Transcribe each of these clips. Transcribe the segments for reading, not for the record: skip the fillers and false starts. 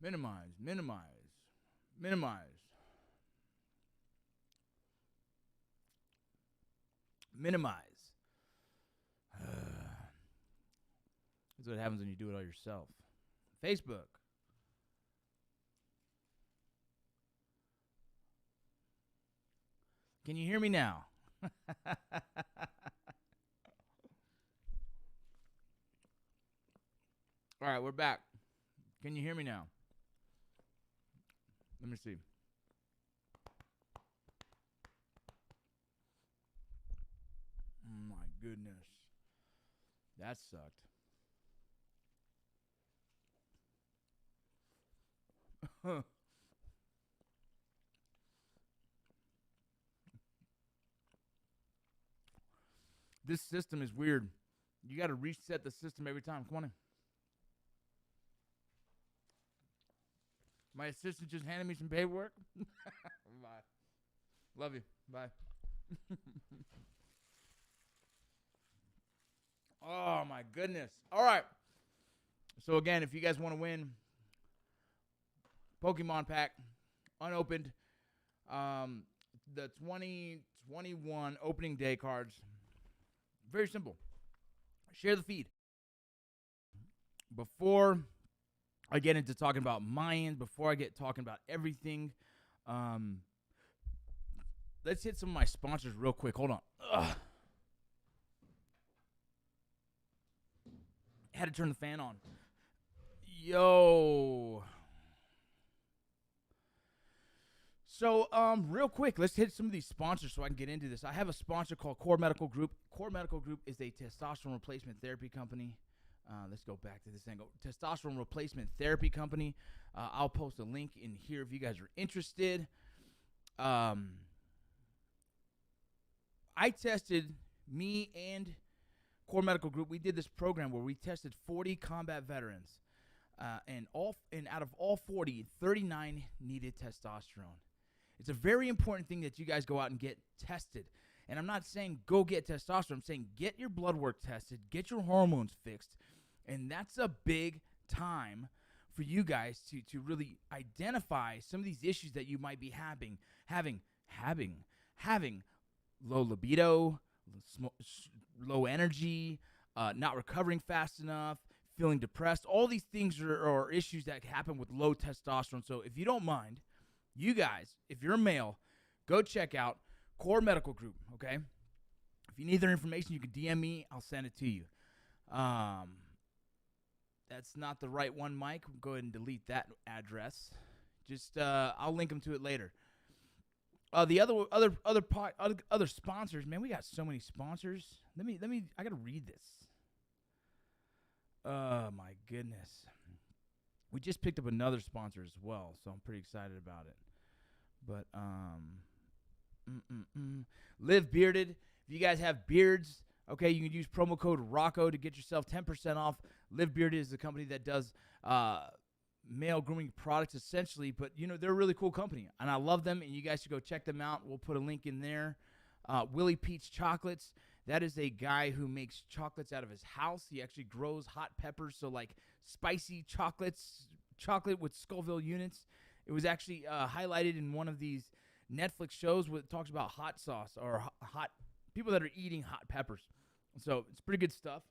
Minimize, minimize, minimize, minimize. That's what happens when you do it all yourself. Facebook. Can you hear me now? All right, we're back. Can you hear me now? Let me see. Oh my goodness. That sucked. This system is weird. You got to reset the system every time. Come on in. My assistant just handed me some paperwork. Bye. Love you. Bye. Oh my goodness. All right. So again, if you guys want to win Pokemon pack unopened, the 2021 opening day cards, very simple. Share the feed. Before I get into talking about Mayans, before I get talking about everything, let's hit some of my sponsors real quick. Hold on. Ugh. Had to turn the fan on. Yo. So, real quick, let's hit some of these sponsors so I can get into this. I have a sponsor called Core Medical Group. Core Medical Group is a testosterone replacement therapy company. Let's go back to this angle. Testosterone replacement therapy company. I'll post a link in here if you guys are interested. I tested, me and Core Medical Group, we did this program where we tested 40 combat veterans. And out of all 40, 39 needed testosterone. It's a very important thing that you guys go out and get tested. And I'm not saying go get testosterone. I'm saying get your blood work tested, get your hormones fixed. And that's a big time for you guys to really identify some of these issues that you might be having low libido, low energy, not recovering fast enough, feeling depressed. All these things are issues that happen with low testosterone. So if you don't mind, you guys, if you're a male, go check out Core Medical Group, okay? If you need their information, you can DM me. I'll send it to you. That's not the right one, Mike. Go ahead and delete that address. Just I'll link them to it later. The other sponsors, man, we got so many sponsors. I gotta read this. Oh my goodness. We just picked up another sponsor as well, so I'm pretty excited about it. But Live Bearded. If you guys have beards, okay, you can use promo code Rocco to get yourself 10% off. Live Bearded is a company that does male grooming products essentially, but they're a really cool company and I love them, and you guys should go check them out. We'll put a link in there. Willie Pete's Chocolates. That is a guy who makes chocolates out of his house. He actually grows hot peppers, so like spicy chocolate with Scoville units. It was actually highlighted in one of these Netflix shows where it talks about hot sauce or hot people that are eating hot peppers. So it's pretty good stuff.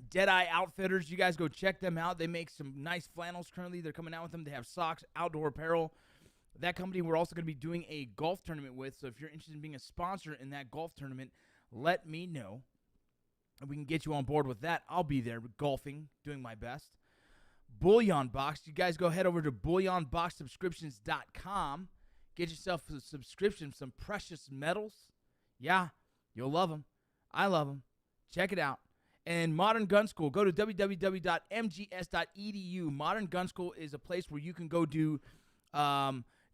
Deadeye Outfitters, you guys go check them out. They make some nice flannels currently. They're coming out with them. They have socks, outdoor apparel. That company we're also going to be doing a golf tournament with. So if you're interested in being a sponsor in that golf tournament, let me know. And we can get you on board with that. I'll be there golfing, doing my best. Bullion Box. You guys go head over to bullionboxsubscriptions.com. Get yourself a subscription, some precious metals. Yeah, you'll love them. I love them. Check it out. And Modern Gun School. Go to www.mgs.edu. Modern Gun School is a place where you can go do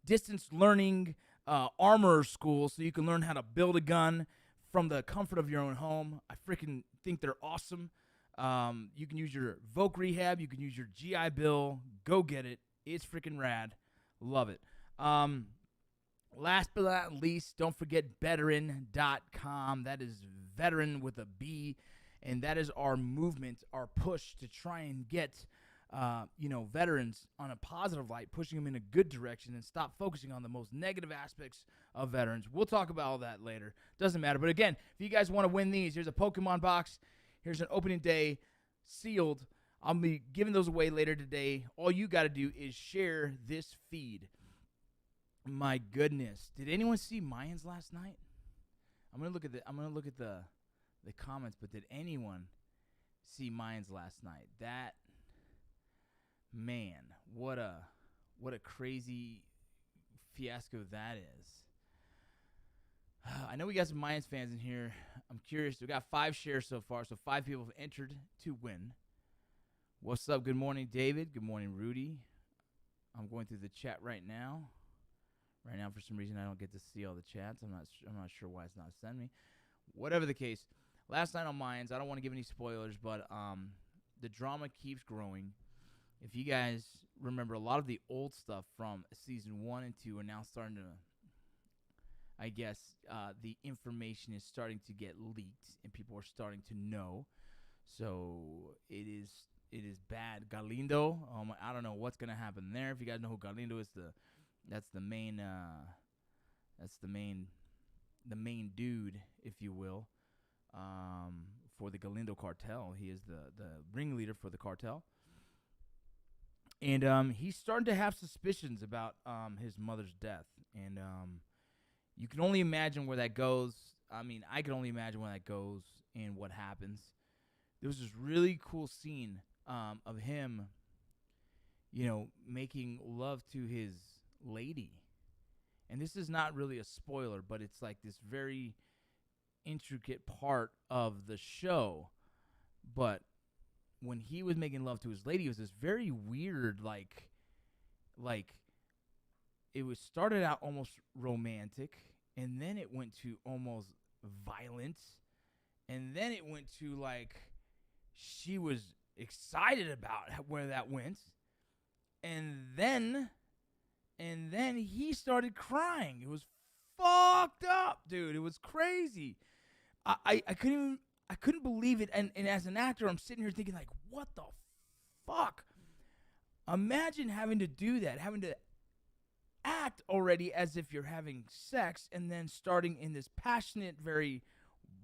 distance learning armor school so you can learn how to build a gun from the comfort of your own home. I freaking think they're awesome. You can use your Voc Rehab. You can use your GI Bill. Go get it. It's freaking rad. Love it. Last but not least, don't forget veteran.com. That is veteran with a B. And that is our movement, our push to try and get veterans on a positive light, pushing them in a good direction, and stop focusing on the most negative aspects of veterans. We'll talk about all that later. Doesn't matter. But again, if you guys want to win these, here's a Pokemon box. Here's an opening day sealed. I'll be giving those away later today. All you got to do is share this feed. My goodness, did anyone see Mayans last night? I'm gonna look at the comments, but did anyone see Mayans last night? That man, what a crazy fiasco that is. I know we got some Mayans fans in here. I'm curious. We got 5 shares so far, so 5 people have entered to win. What's up? Good morning, David. Good morning, Rudy. I'm going through the chat right now. Right now, for some reason, I don't get to see all the chats. I'm not sure why it's not sending me. Whatever the case, last night on Mayans, I don't want to give any spoilers, but the drama keeps growing. If you guys remember, a lot of the old stuff from season 1 and 2 are now starting to, I guess, the information is starting to get leaked, and people are starting to know. So it is bad. Galindo, I don't know what's gonna happen there. If you guys know who Galindo is, that's the main dude, if you will, for the Galindo cartel. He is the ringleader for the cartel. And he's starting to have suspicions about his mother's death. And you can only imagine where that goes. I mean, I can only imagine where that goes and what happens. There was this really cool scene of him, making love to his lady. And this is not really a spoiler, but it's like this very intricate part of the show. But when he was making love to his lady, it was this very weird, like it was started out almost romantic, and then it went to almost violent, and then it went to like she was excited about where that went, and then he started crying. It was fucked up, dude. It was crazy. I couldn't believe it. And as an actor, I'm sitting here thinking, like, what the fuck? Imagine having to do that, having to act already as if you're having sex, and then starting in this passionate, very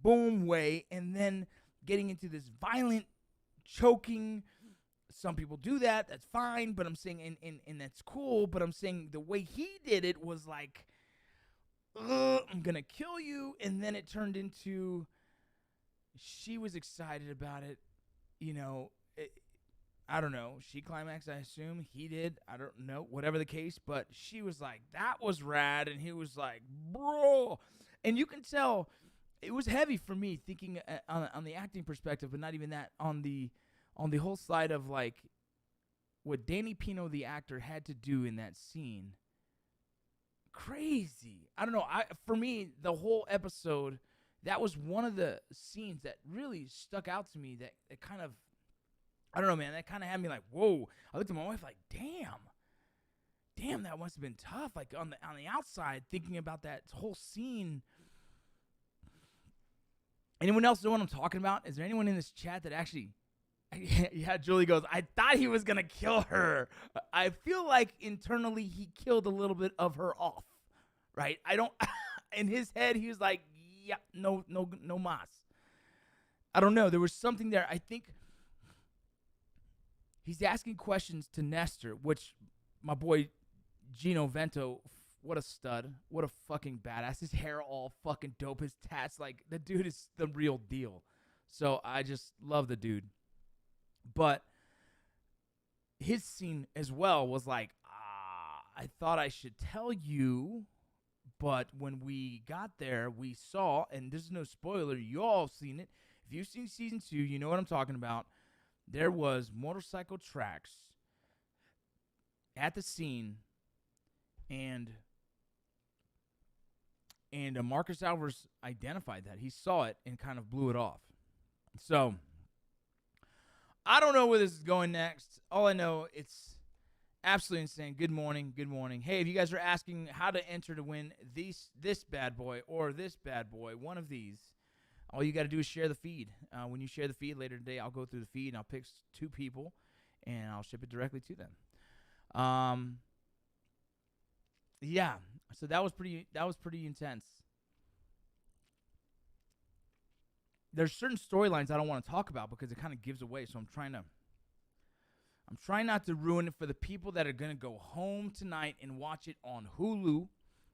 boom way, and then getting into this violent, choking. Some people do that. That's fine. But I'm saying, and that's cool. But I'm saying the way he did it was like, I'm going to kill you. And then it turned into, she was excited about it. I don't know. She climaxed, I assume. He did. I don't know. Whatever the case. But she was like, that was rad. And he was like, bro. And you can tell it was heavy for me thinking on the acting perspective, but not even that, on the whole side of like what Danny Pino, the actor, had to do in that scene. Crazy. I don't know. For me, the whole episode, that was one of the scenes that really stuck out to me. That it kind of, I don't know, man. That kind of had me like, whoa. I looked at my wife like, damn, that must have been tough. Like on the outside, thinking about that whole scene. Anyone else know what I'm talking about? Is there anyone in this chat that actually? Yeah, Julie goes, I thought he was going to kill her. I feel like internally he killed a little bit of her off, right? In his head, he was like, yeah, no mas. I don't know. There was something there. I think he's asking questions to Nestor, which my boy Gino Vento, what a stud. What a fucking badass. His hair all fucking dope. His tats, like, the dude is the real deal. So I just love the dude. But his scene as well was like, I thought I should tell you, but when we got there, we saw, and this is no spoiler, you all have seen it. If you've seen season 2, you know what I'm talking about. There was motorcycle tracks at the scene, and Marcus Alvarez identified that. He saw it and kind of blew it off. So I don't know where this is going next. All I know, it's absolutely insane. Good morning. Good morning. Hey, if you guys are asking how to enter to win this bad boy or this bad boy, one of these, all you got to do is share the feed. When you share the feed later today, I'll go through the feed and I'll pick 2 people, and I'll ship it directly to them. Yeah, so that was pretty intense. There's certain storylines I don't want to talk about because it kind of gives away, so I'm trying not to ruin it for the people that are going to go home tonight and watch it on Hulu,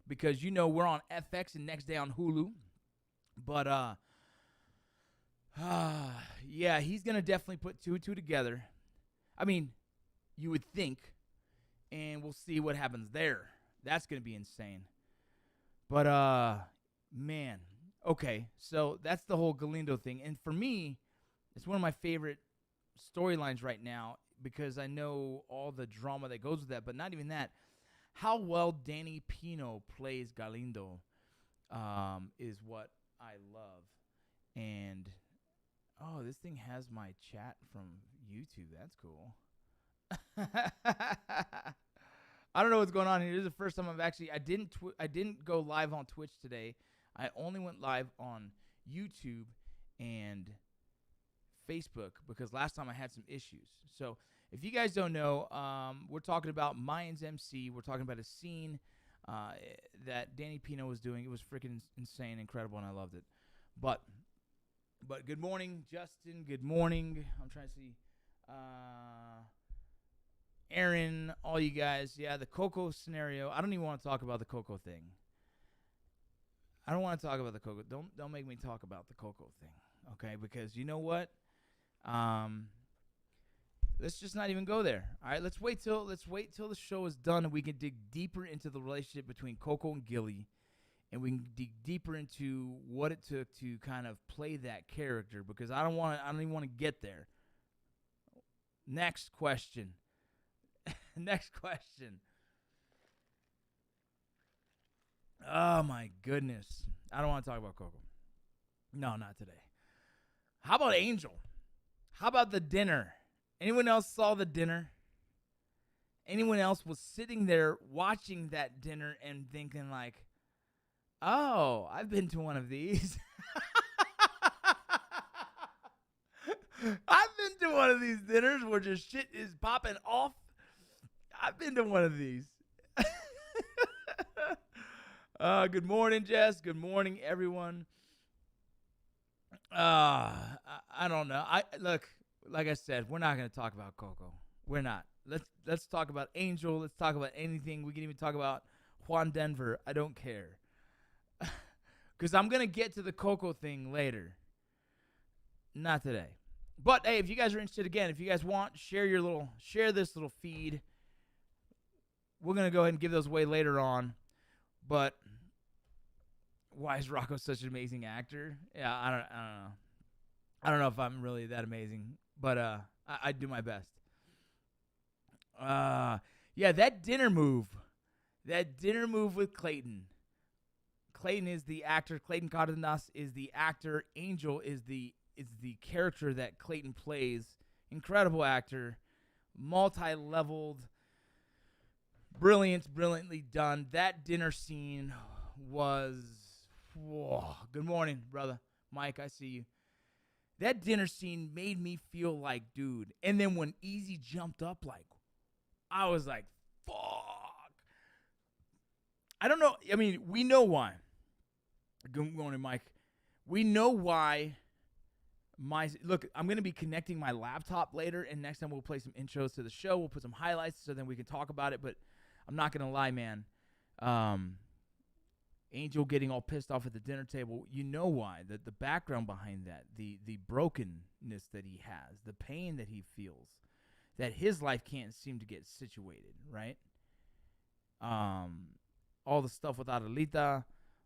because we're on FX and next day on Hulu. But yeah, he's going to definitely put two and two together. I mean, you would think, and we'll see what happens there. That's going to be insane. But man, okay, so that's the whole Galindo thing. And for me, it's one of my favorite storylines right now because I know all the drama that goes with that. But not even that. How well Danny Pino plays Galindo is what I love. And, this thing has my chat from YouTube. That's cool. I don't know what's going on here. This is the first time I didn't go live on Twitch today. I only went live on YouTube and Facebook because last time I had some issues. So if you guys don't know, we're talking about Mayans MC. We're talking about a scene that Danny Pino was doing. It was freaking insane, incredible, and I loved it. But good morning, Justin. Good morning. I'm trying to see. Aaron, all you guys. Yeah, the Coco scenario. I don't even want to talk about the Coco thing. I don't want to talk about the Coco. Don't make me talk about the Coco thing, okay? Because you know what? Let's just not even go there. All right, let's wait till the show is done and we can dig deeper into the relationship between Coco and Gilly, and we can dig deeper into what it took to kind of play that character. Because I don't even want to get there. Next question. Next question. Oh, my goodness. I don't want to talk about Coco. No, not today. How about Angel? How about the dinner? Anyone else saw the dinner? Anyone else was sitting there watching that dinner and thinking like, oh, I've been to one of these. I've been to one of these dinners where just shit is popping off. I've been to one of these. Good morning, Jess. Good morning, everyone. I don't know. Look, like I said, we're not going to talk about Coco. We're not. Let's talk about Angel. Let's talk about anything. We can even talk about Juan Denver. I don't care. Because I'm going to get to the Coco thing later. Not today. But, hey, if you guys are interested, again, if you guys want, share this little feed. We're going to go ahead and give those away later on. But why is Rocco such an amazing actor? Yeah, I don't know. I don't know if I'm really that amazing, but I do my best. Yeah, that dinner move with Clayton. Clayton is the actor. Clayton Cardenas is the actor. Angel is the character that Clayton plays. Incredible actor, multi-leveled, brilliantly done. That dinner scene was, whoa. Good morning, brother Mike. I see you. That dinner scene made me feel like, dude. And then when Easy jumped up, like, I was like, fuck. I don't know. I mean, we know why. Good morning, Mike. We know why. Look, I'm going to be connecting my laptop later, and next time we'll play some intros to the show. We'll put some highlights so then we can talk about it, but I'm not going to lie, man. Angel getting all pissed off at the dinner table, you know why. The background behind that, the brokenness that he has, the pain that he feels, that his life can't seem to get situated, right? All the stuff with Adelita,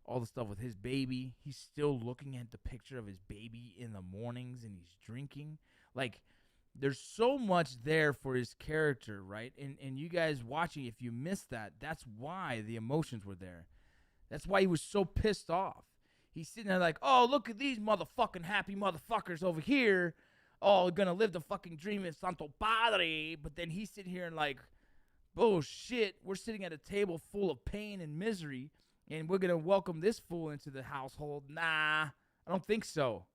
all the stuff with his baby. He's still looking at the picture of his baby in the mornings, and he's drinking. Like, there's so much there for his character, right? And you guys watching, if you missed that, that's why the emotions were there. That's why he was so pissed off. He's sitting there like, oh, look at these motherfucking happy motherfuckers over here. Oh, gonna live the fucking dream in Santo Padre. But then he's sitting here and like, bullshit, we're sitting at a table full of pain and misery, and we're gonna welcome this fool into the household. Nah, I don't think so.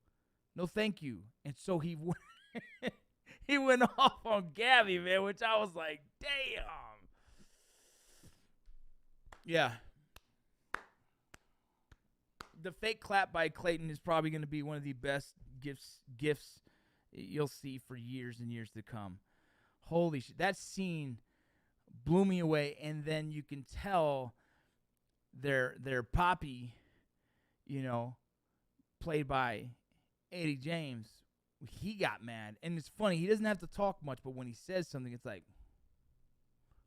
No, thank you. And so he he went off on Gabby, man, which I was like, damn. Yeah. The fake clap by Clayton is probably going to be one of the best gifts you'll see for years and years to come. Holy shit. That scene blew me away. And then you can tell their Poppy, played by Eddie James, he got mad. And it's funny. He doesn't have to talk much, but when he says something, it's like,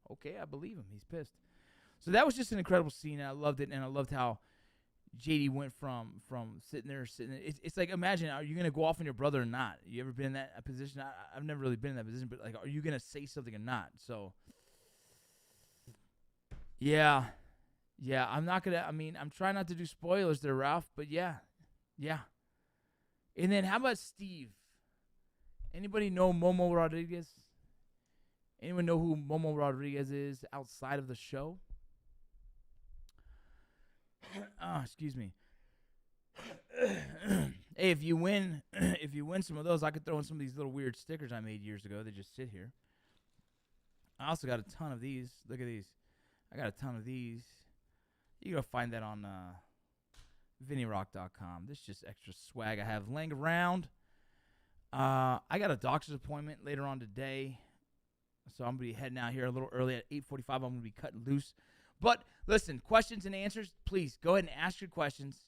okay, I believe him. He's pissed. So that was just an incredible scene. And I loved it. And I loved how JD went from sitting there. It's like, imagine, are you going to go off on your brother or not? You ever been in that position? I've never really been in that position, but like, are you going to say something or not? So, yeah, I'm not going to, I'm trying not to do spoilers there, Ralph, but yeah. And then how about Steve? Anybody know Momo Rodriguez? Anyone know who Momo Rodriguez is outside of the show? Excuse me. Hey, if you win some of those, I could throw in some of these little weird stickers I made years ago. They just sit here. I also got a ton of these. Look at these. I got a ton of these. You can go find that on VinnyRoc.com. This is just extra swag I have laying around. I got a doctor's appointment later on today, so I'm going to be heading out here a little early at 8:45. I'm going to be cutting loose. But listen, questions and answers, please go ahead and ask your questions.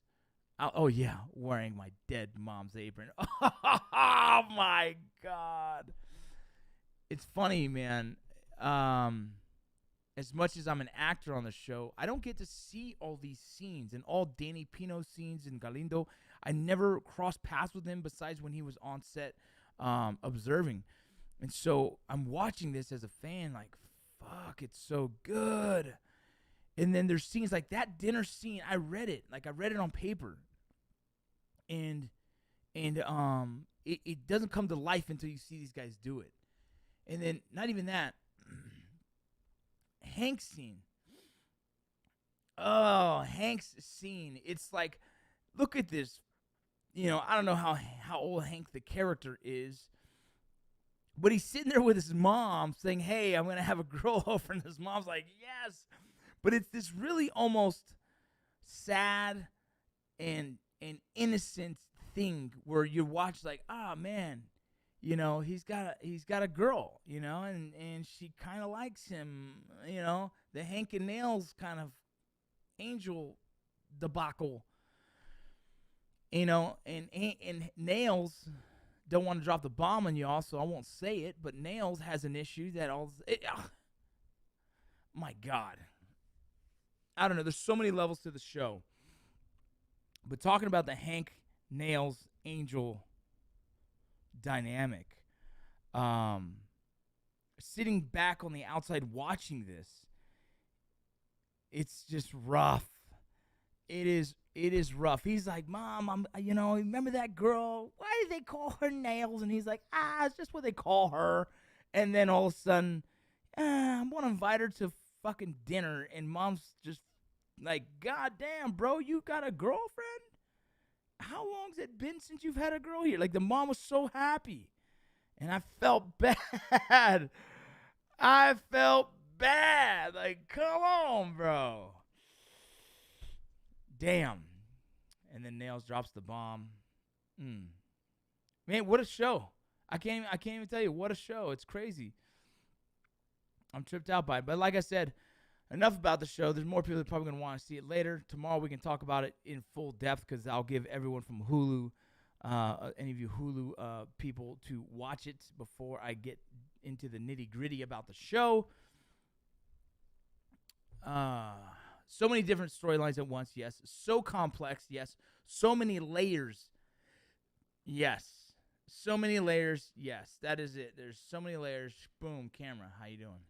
Wearing my dead mom's apron. Oh, my God. It's funny, man. As much as I'm an actor on the show, I don't get to see all these scenes and all Danny Pino scenes and Galindo. I never crossed paths with him besides when he was on set observing. And so I'm watching this as a fan like, fuck, it's so good. And then there's scenes like that dinner scene. I read it on paper, and it doesn't come to life until you see these guys do it. And then not even that, Hank's scene. Oh, Hank's scene. It's like, look at this. I don't know how old Hank the character is, but he's sitting there with his mom saying, "Hey, I'm gonna have a girl over," and his mom's like, "Yes." But it's this really almost sad and innocent thing where you watch like, man, he's got a girl, and she kind of likes him, the Hank and Nails kind of angel debacle, and Nails don't want to drop the bomb on y'all, so I won't say it, but Nails has an issue that my God. I don't know. There's so many levels to the show. But talking about the Hank, Nails, Angel dynamic, sitting back on the outside watching this, it's just rough. It is rough. He's like, "Mom, remember that girl? Why did they call her Nails?" And he's like, "It's just what they call her." And then all of a sudden, I'm going to invite her to fucking dinner, and mom's just like, "God damn, bro, you got a girlfriend? How long's it been since you've had a girl here?" Like, the mom was so happy, and I felt bad. Like, come on, bro. Damn. And then Nails drops the bomb. Man, what a show. I can't even tell you what a show. It's crazy. I'm tripped out by it. But like I said, enough about the show. There's more people that are probably going to want to see it later. Tomorrow we can talk about it in full depth because I'll give everyone from Hulu, any of you Hulu people, to watch it before I get into the nitty-gritty about the show. So many different storylines at once, yes. So complex, yes. So many layers, yes. So many layers, yes. That is it. There's so many layers. Boom, camera. How you doing?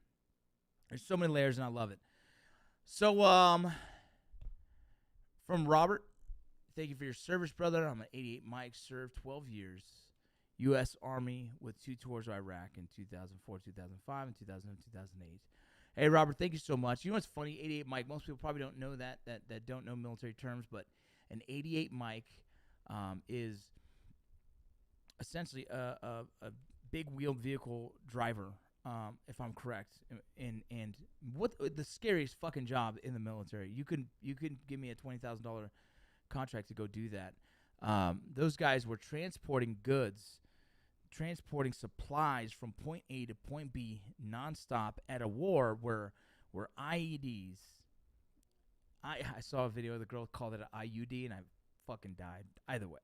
There's so many layers, and I love it. So, from Robert, thank you for your service, brother. I'm an 88 Mike, served 12 years. U.S. Army with 2 tours of Iraq in 2004, 2005, and 2008. Hey, Robert, thank you so much. You know what's funny? 88 Mike, most people probably don't know that don't know military terms, but an 88 Mike is essentially a big wheeled vehicle driver, if I'm correct. And what the scariest fucking job in the military? You can give me a $20,000 contract to go do that. Those guys were transporting goods, transporting supplies from point A to point B nonstop at a war where IEDs. I saw a video of the girl called it an IUD, and I fucking died. Either way.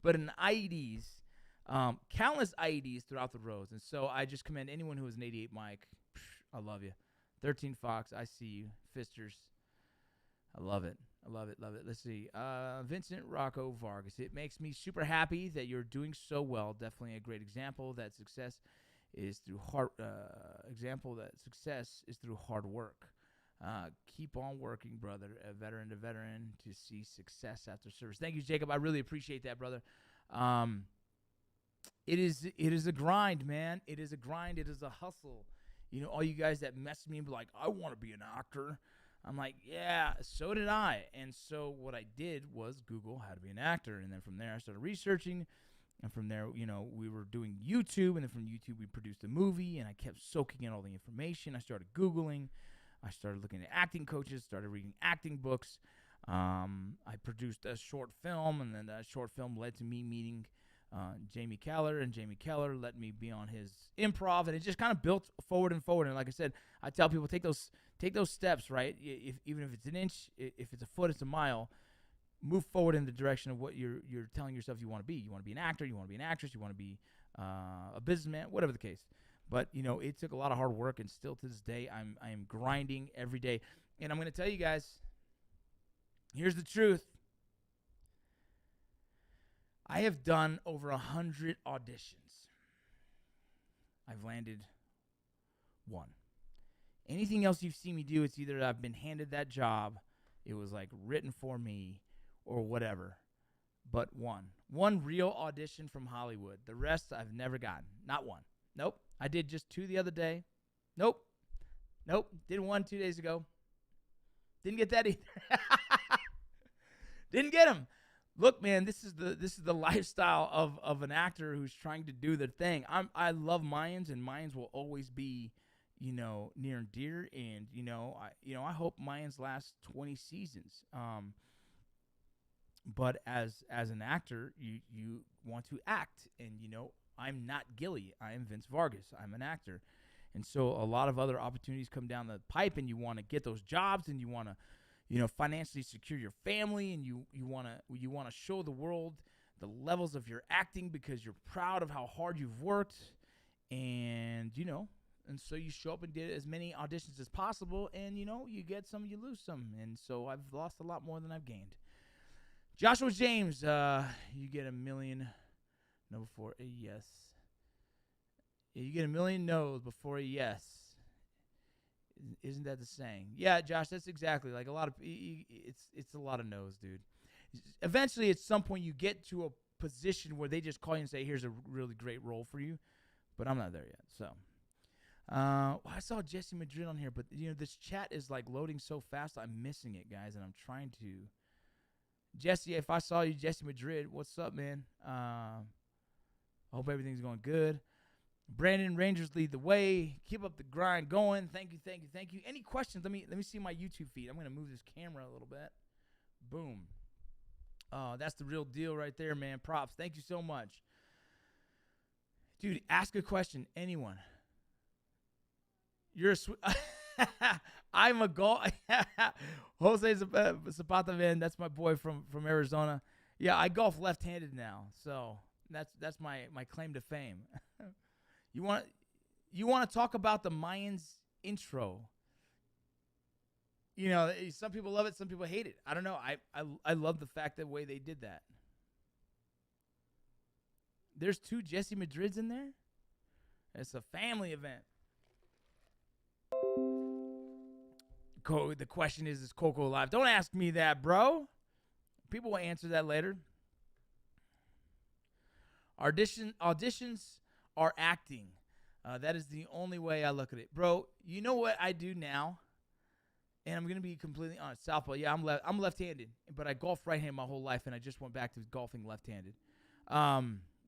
But in IEDs, countless IEDs throughout the roads. And so I just commend anyone who has an 88 mic. I love you. 13 Fox, I see you. Fisters. I love it. I love it. Love it. Let's see. Vincent Rocco Vargas. It makes me super happy that you're doing so well. Definitely a great example that success is through hard work. Keep on working, brother. A veteran to veteran to see success after service. Thank you, Jacob. I really appreciate that, brother. It is a grind, man. It is a grind. It is a hustle. You know, all you guys that mess me and be like, I want to be an actor. I'm like, yeah, so did I. And so what I did was Google how to be an actor. And then from there, I started researching. And from there, you know, we were doing YouTube. And then from YouTube, we produced a movie. And I kept soaking in all the information. I started Googling. I started looking at acting coaches, started reading acting books. I produced a short film. And then that short film led to me meeting Jamie Keller. And Jamie Keller let me be on his improv. And it just kind of built forward and forward. And like I said, I tell people, take those steps, right? Even if it's an inch, if it's a foot, it's a mile. Move forward in the direction of what you're telling yourself you want to be. You want to be an actor. You want to be an actress. You want to be a businessman, whatever the case. But, you know, it took a lot of hard work, and still to this day, I am grinding every day. And I'm going to tell you guys, here's the truth. I have done over 100 auditions. I've landed one. Anything else you've seen me do, it's either I've been handed that job, it was like written for me, or whatever. But one real audition from Hollywood. The rest I've never gotten. Not one. Nope. I did just 2 the other day. Nope. Did 1 2 days ago. Didn't get that either. Didn't get him. Look, man, this is the lifestyle of an actor who's trying to do their thing. I love Mayans, and Mayans will always be, you know, near and dear. And I hope Mayans lasts 20 seasons. But as an actor, you want to act, and I'm not Gilly. I am Vince Vargas. I'm an actor. And so a lot of other opportunities come down the pipe, and you want to get those jobs, and you want to, financially secure your family, and you want to show the world the levels of your acting because you're proud of how hard you've worked. And, and so you show up and did as many auditions as possible, and, you get some, you lose some. And so I've lost a lot more than I've gained. Joshua James, you get a million no before a yes. Yeah, you get a million no's before a yes. Isn't that the saying? Yeah, Josh, that's exactly like a lot of it's a lot of no's, dude. Eventually, at some point, you get to a position where they just call you and say, "Here's a really great role for you," but I'm not there yet. So, I saw Jesse Madrid on here, but this chat is like loading so fast, I'm missing it, guys, and I'm trying to. Jesse, if I saw you, Jesse Madrid, what's up, man? I hope everything's going good. Brandon, Rangers lead the way. Keep up the grind going. Thank you. Any questions? Let me see my YouTube feed. I'm going to move this camera a little bit. Boom. That's the real deal right there, man. Props. Thank you so much. Dude, ask a question. Anyone. You're a I'm a golf. Jose Zapata, man. That's my boy from Arizona. Yeah, I golf left-handed now, so that's my claim to fame. You want to talk about the Mayans intro? Some people love it, some people hate it. I don't know. I love the fact the way they did that. There's 2 Jesse Madrids in there. It's a family event. The question is Coco live? Don't ask me that, bro. People will answer that later. Auditions are acting. That is the only way I look at it. Bro, you know what I do now? And I'm going to be completely honest. Southpaw, yeah, I'm left-handed. But I golfed right-handed my whole life, and I just went back to golfing left-handed.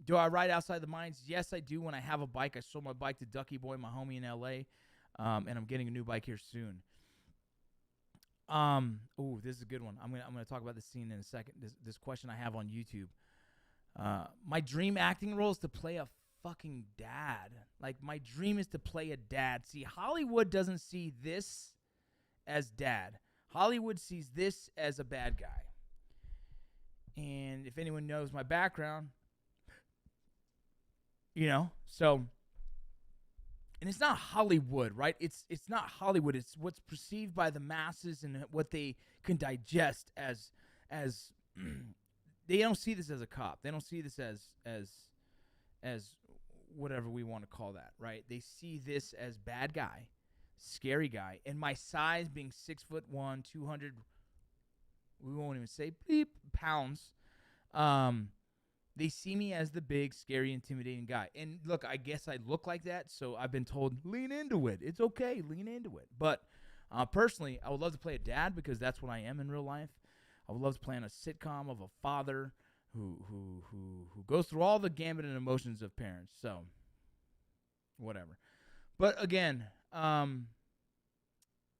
Do I ride outside the Mayans? Yes, I do. When I have a bike, I sold my bike to Ducky Boy, my homie in LA, and I'm getting a new bike here soon. Oh, this is a good one. I'm gonna talk about this scene in a second. This question I have on YouTube. My dream acting role is to play a fucking dad. Like, my dream is to play a dad. See, Hollywood doesn't see this as dad. Hollywood sees this as a bad guy. And if anyone knows my background, so, and it's not Hollywood, right? It's not Hollywood. It's what's perceived by the masses and what they can digest as they don't see this as a cop. They don't see this as whatever we want to call that, right? They see this as bad guy, scary guy. And my size being 6'1", 200, we won't even say bleep, pounds. They see me as the big, scary, intimidating guy. And look, I guess I look like that, so I've been told, lean into it. It's okay, lean into it. But personally, I would love to play a dad because that's what I am in real life. I would love to play on a sitcom of a father who goes through all the gambit and emotions of parents. So, whatever. But again,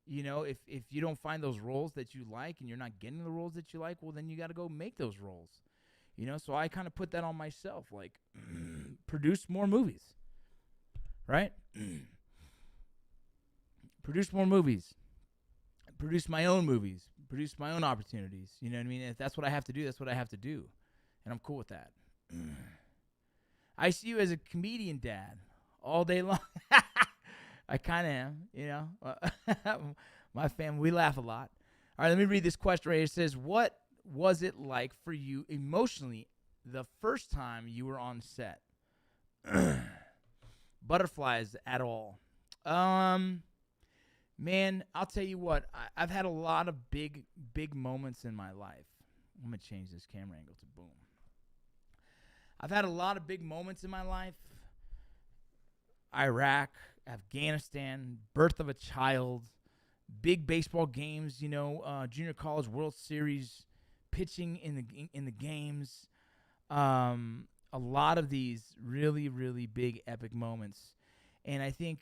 if you don't find those roles that you like and you're not getting the roles that you like, well, then you got to go make those roles. So I kind of put that on myself, like, produce more movies, right? Produce more movies. Produce my own movies. Produce my own opportunities. You know what I mean? If that's what I have to do, that's what I have to do. And I'm cool with that. I see you as a comedian dad all day long. I kind of am, My family, we laugh a lot. All right, let me read this question right here. It says, what was it like for you emotionally the first time you were on set? Butterflies at all. Man, I'll tell you what. I've had a lot of big moments in my life. I'm going to change this camera angle to boom. I've had a lot of big moments in my life. Iraq, Afghanistan, birth of a child, big baseball games, junior college World Series, pitching in the games. A lot of these really, really big epic moments. And I think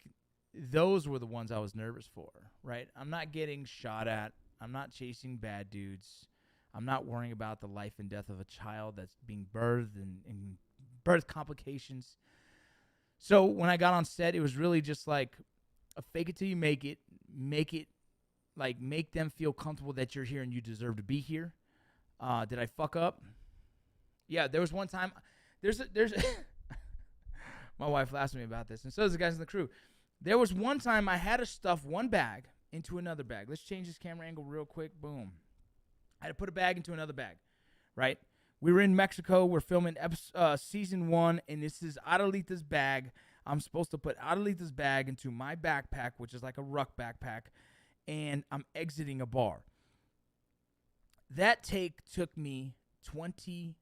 those were the ones I was nervous for, right? I'm not getting shot at. I'm not chasing bad dudes. I'm not worrying about the life and death of a child that's being birthed and birth complications. So when I got on set, it was really just like a fake it till you make it, like make them feel comfortable that you're here and you deserve to be here. Did I fuck up? Yeah, there was one time. There's my wife laughs at me about this, and so does the guys in the crew. There was one time I had to stuff one bag into another bag. Let's change this camera angle real quick. Boom. I had to put a bag into another bag, right? We were in Mexico. We're filming season 1, and this is Adelita's bag. I'm supposed to put Adelita's bag into my backpack, which is like a ruck backpack, and I'm exiting a bar. That take took me 20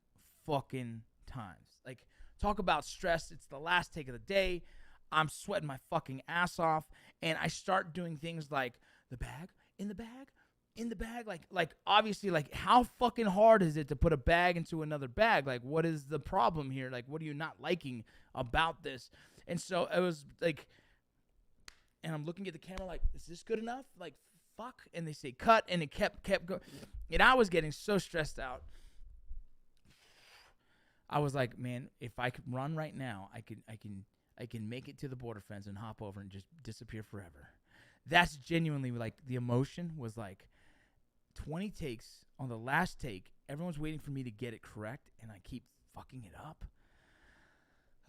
fucking times. Like, talk about stress. It's the last take of the day. I'm sweating my fucking ass off, and I start doing things like the bag, in the bag, in the bag. Like obviously, like, how fucking hard is it to put a bag into another bag? Like, what is the problem here? Like, what are you not liking about this? And so it was like, and I'm looking at the camera like, is this good enough? Like, fuck. And they say cut, and it kept going. And I was getting so stressed out. I was like, man, if I could run right now, I can make it to the border fence and hop over and just disappear forever. That's genuinely, like, the emotion was like 20 takes. On the last take, everyone's waiting for me to get it correct, and I keep fucking it up.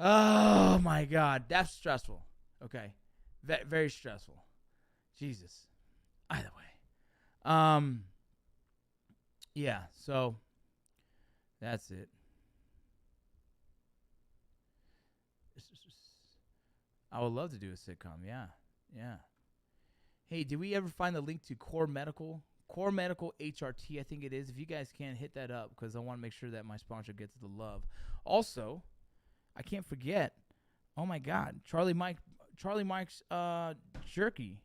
Oh, my God. That's stressful. Okay. Very stressful. Jesus. Either way. Yeah, so that's it. I would love to do a sitcom. Yeah. Hey, did we ever find the link to Core Medical? Core Medical HRT, I think it is. If you guys can, hit that up because I want to make sure that my sponsor gets the love. Also, I can't forget. Oh my God, Charlie Mike's jerky.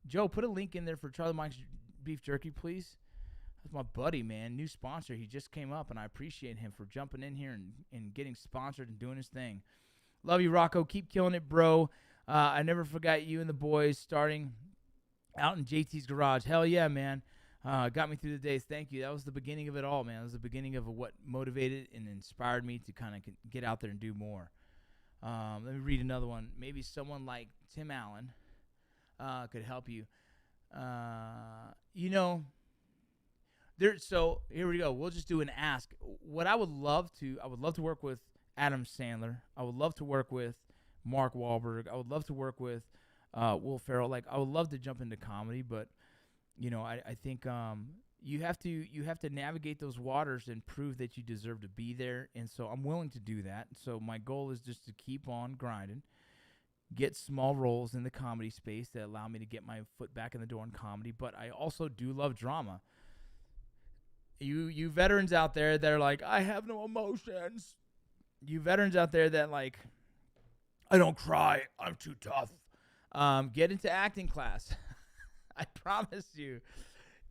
Joe, put a link in there for Charlie Mike's beef jerky, please. That's my buddy, man. New sponsor. He just came up, and I appreciate him for jumping in here and getting sponsored and doing his thing. Love you, Rocco. Keep killing it, bro. I never forgot you and the boys starting out in JT's garage. Hell yeah, man. Got me through the days. Thank you. That was the beginning of it all, man. It was the beginning of what motivated and inspired me to kind of get out there and do more. Let me read another one. Maybe someone like Tim Allen could help you. So here we go. We'll just do an ask. What I would love to work with Adam Sandler. I would love to work with Mark Wahlberg. I would love to work with Will Ferrell. Like, I would love to jump into comedy, but I think you have to navigate those waters and prove that you deserve to be there. And so I'm willing to do that. So my goal is just to keep on grinding, get small roles in the comedy space that allow me to get my foot back in the door in comedy. But I also do love drama. You veterans out there that are like, I have no emotions. You veterans out there that like, I don't cry, I'm too tough. Get into acting class. I promise you,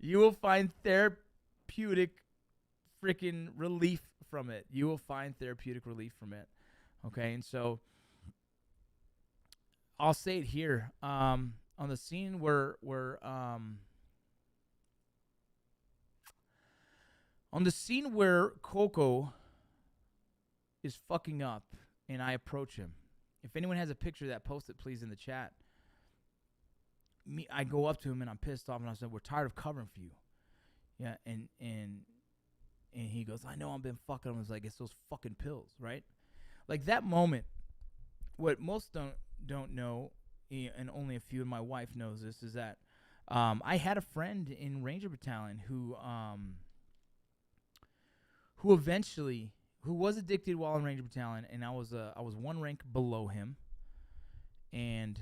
you will find therapeutic freaking relief from it. You will find therapeutic relief from it. Okay, and so I'll say it here. On the scene where Coco is fucking up and I approach him. If anyone has a picture of that, post it please in the chat. I go up to him and I'm pissed off and I said, we're tired of covering for you. Yeah, and he goes, I know I've been fucking. I was like, it's those fucking pills, right? Like that moment, what most don't know, and only a few of my wife knows this, is that I had a friend in Ranger Battalion who was addicted while in Ranger Battalion, and I was one rank below him, and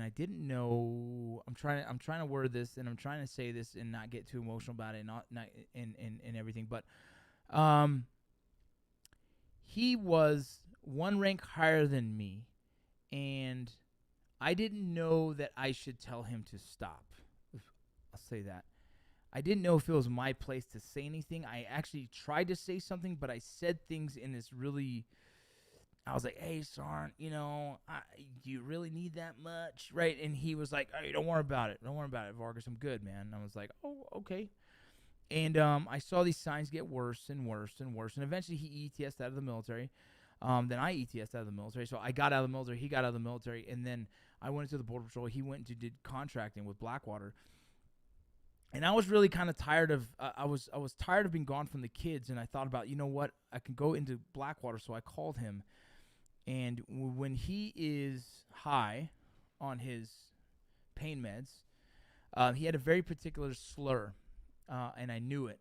I didn't know. I'm trying to word this, and I'm trying to say this and not get too emotional about it, and everything. But he was one rank higher than me, and I didn't know that I should tell him to stop. I'll say that. I didn't know if it was my place to say anything. I actually tried to say something, but I said things in this really... I was like, hey, Sarn, do you really need that much? Right? And he was like, hey, don't worry about it. Don't worry about it, Vargas. I'm good, man. And I was like, oh, okay. And I saw these signs get worse and worse and worse. And eventually he ETS'd out of the military. Then I ETS'd out of the military. So I got out of the military. He got out of the military. And then I went into the Border Patrol. He went and did contracting with Blackwater. And I was really kind of tired of I was tired of being gone from the kids, and I thought about, you know what, I can go into Blackwater. So I called him, and when he is high on his pain meds, he had a very particular slur, and I knew it.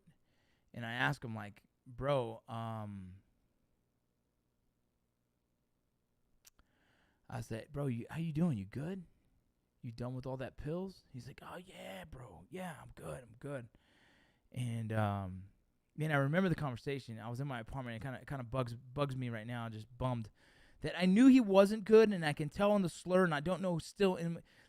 And I asked him, like, bro, I said, bro, how you doing? You good? You done with all that pills? He's like, oh, yeah, bro. Yeah, I'm good. And, man, I remember the conversation. I was in my apartment. It kind of bugs me right now. Just bummed that I knew he wasn't good, and I can tell on the slur, and I don't know still.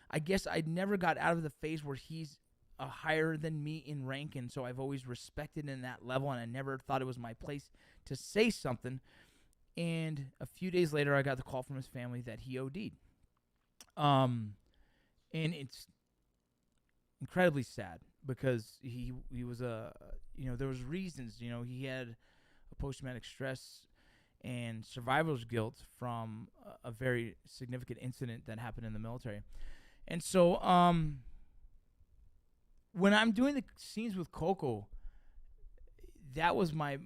I guess I never got out of the phase where he's higher than me in rank, and so I've always respected in that level, and I never thought it was my place to say something. And a few days later, I got the call from his family that he OD'd. And it's incredibly sad because he was there was reasons, he had a post-traumatic stress and survivor's guilt from a very significant incident that happened in the military. And so when I'm doing the scenes with Coco, that was my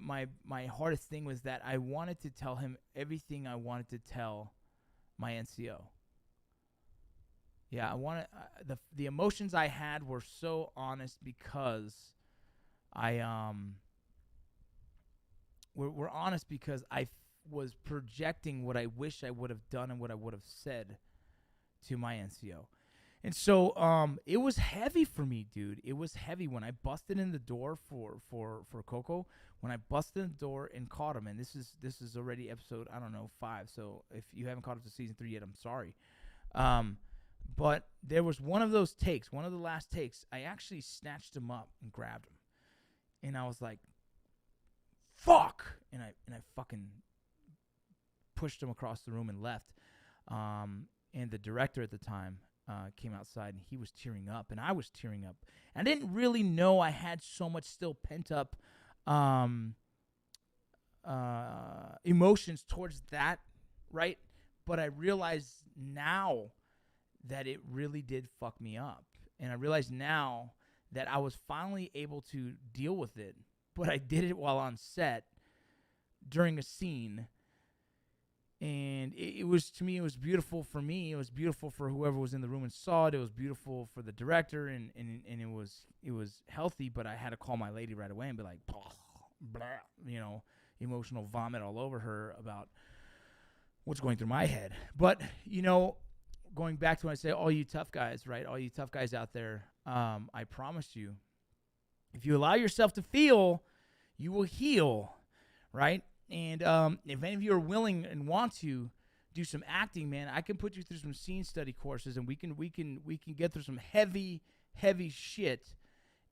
hardest thing, was that I wanted to tell him everything I wanted to tell my NCO. Yeah, I wanted the emotions I had were so honest because we're honest because I was projecting what I wish I would have done and what I would have said to my NCO. And so it was heavy for me, dude. It was heavy when I busted in the door for Coco. When I busted in the door and caught him, and this is already episode 5. So if you haven't caught up to season 3 yet, I'm sorry. But there was one of those takes, one of the last takes, I actually snatched him up and grabbed him. And I was like, fuck! And I fucking pushed him across the room and left. And the director at the time came outside, and he was tearing up, and I was tearing up. And I didn't really know I had so much still pent up emotions towards that, right? But I realize now that it really did fuck me up. And I realize now that I was finally able to deal with it, but I did it while on set during a scene. And it was, to me, it was beautiful for me. It was beautiful for whoever was in the room and saw it. It was beautiful for the director, and it was healthy, but I had to call my lady right away and be like, blah, you know, emotional vomit all over her about what's going through my head. But, you know, going back to when I say all you tough guys, right, all you tough guys out there, I promise you, if you allow yourself to feel, you will heal, right? And if any of you are willing and want to do some acting, man, I can put you through some scene study courses, and we can get through some heavy shit.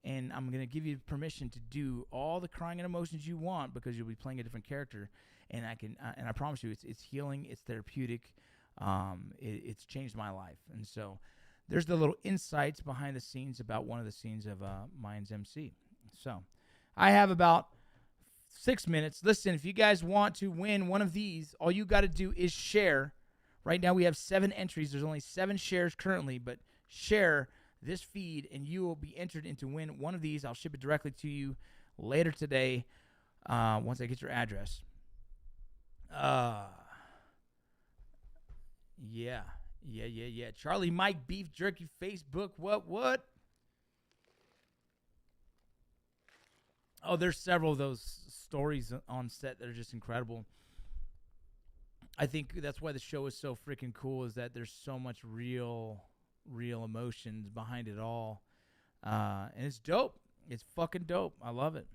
And I'm gonna give you permission to do all the crying and emotions you want, because you'll be playing a different character. And I promise you, it's healing, it's therapeutic. It's changed my life. And so there's the little insights behind the scenes about one of the scenes of Mayans MC. So I have about 6 minutes. Listen, if you guys want to win one of these, all you got to do is share. Right now we have 7 entries. There's only 7 shares currently, but share this feed and you will be entered into win one of these. I'll ship it directly to you later today once I get your address. Yeah. Charlie Mike Beef Jerky Facebook. What? Oh, there's several of those stories on set that are just incredible. I think that's why the show is so freaking cool, is that there's so much real emotions behind it all. And it's dope. It's fucking dope. I love it.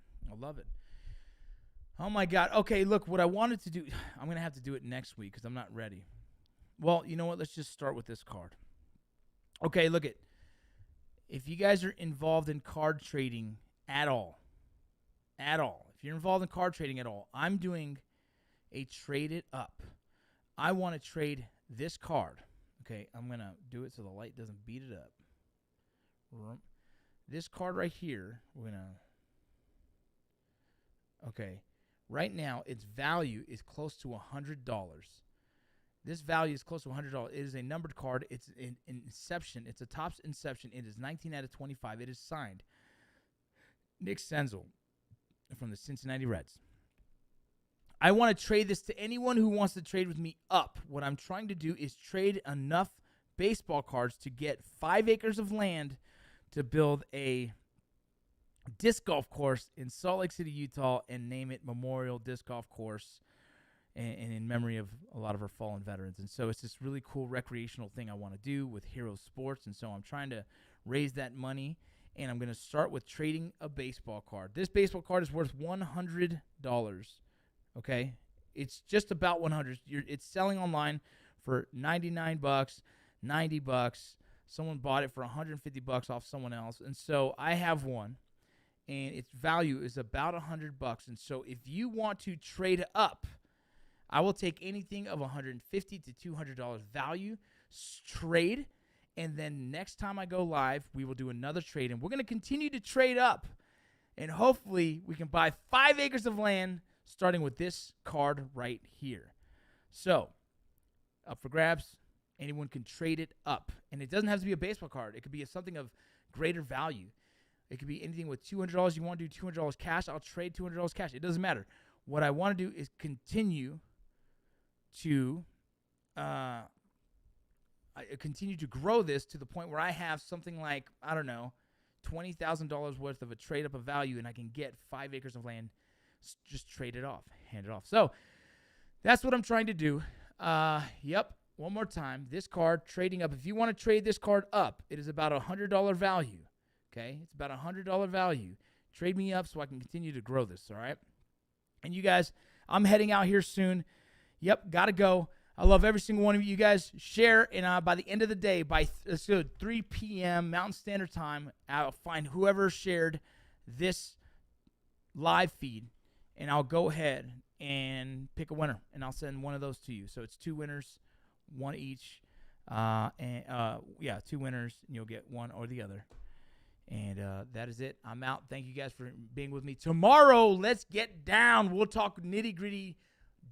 Oh, my God. Okay, look, what I wanted to do, I'm going to have to do it next week because I'm not ready. Well, you know what? Let's just start with this card. Okay, look it. If you guys are involved in card trading at all, if you're involved in card trading at all, I'm doing a trade it up. I want to trade this card. Okay, I'm going to do it so the light doesn't beat it up. This card right here, we're going to... Okay, right now, its value is close to $100. This value is close to $100. It is a numbered card. It's an Inception. It's a Topps Inception. It is 19 out of 25. It is signed Nick Senzel from the Cincinnati Reds. I want to trade this to anyone who wants to trade with me up. What I'm trying to do is trade enough baseball cards to get 5 acres of land to build a disc golf course in Salt Lake City, Utah, and name it Memorial Disc Golf Course, and in memory of a lot of our fallen veterans. And so it's this really cool recreational thing I want to do with Hero Sports. And so I'm trying to raise that money, and I'm going to start with trading a baseball card. This baseball card is worth $100. Okay? It's just about $100. It's selling online for $99, $90. Someone bought it for $150 off someone else. And so I have one, and its value is about $100. And so if you want to trade up, I will take anything of $150 to $200 value, trade, and then next time I go live, we will do another trade. And we're going to continue to trade up, and hopefully we can buy 5 acres of land, starting with this card right here. So, up for grabs. Anyone can trade it up. And it doesn't have to be a baseball card. It could be something of greater value. It could be anything with $200. You want to do $200 cash, I'll trade $200 cash. It doesn't matter. What I want to do is continue to grow this to the point where I have something like, I don't know, $20,000 worth of a trade up of value, and I can get 5 acres of land, just trade it off, hand it off. So that's what I'm trying to do. Yep. One more time. This card, trading up. If you want to trade this card up, it is about $100 value. Okay? It's about $100 value. Trade me up so I can continue to grow this, all right? And you guys, I'm heading out here soon. Yep, got to go. I love every single one of you. You guys share, and by the end of the day, by 3 p.m. Mountain Standard Time, I'll find whoever shared this live feed, and I'll go ahead and pick a winner, and I'll send one of those to you. So it's 2 winners, 1 each, and 2 winners, and you'll get one or the other. And that is it. I'm out. Thank you guys for being with me. Tomorrow, let's get down. We'll talk nitty-gritty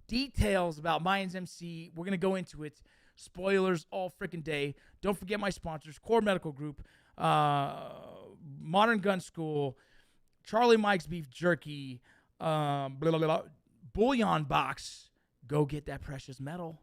details about Mayans MC. We're going to go into it. Spoilers all freaking day. Don't forget my sponsors, Core Medical Group, Modern Gun School, Charlie Mike's Beef Jerky, Bullion Box. Go get that precious metal.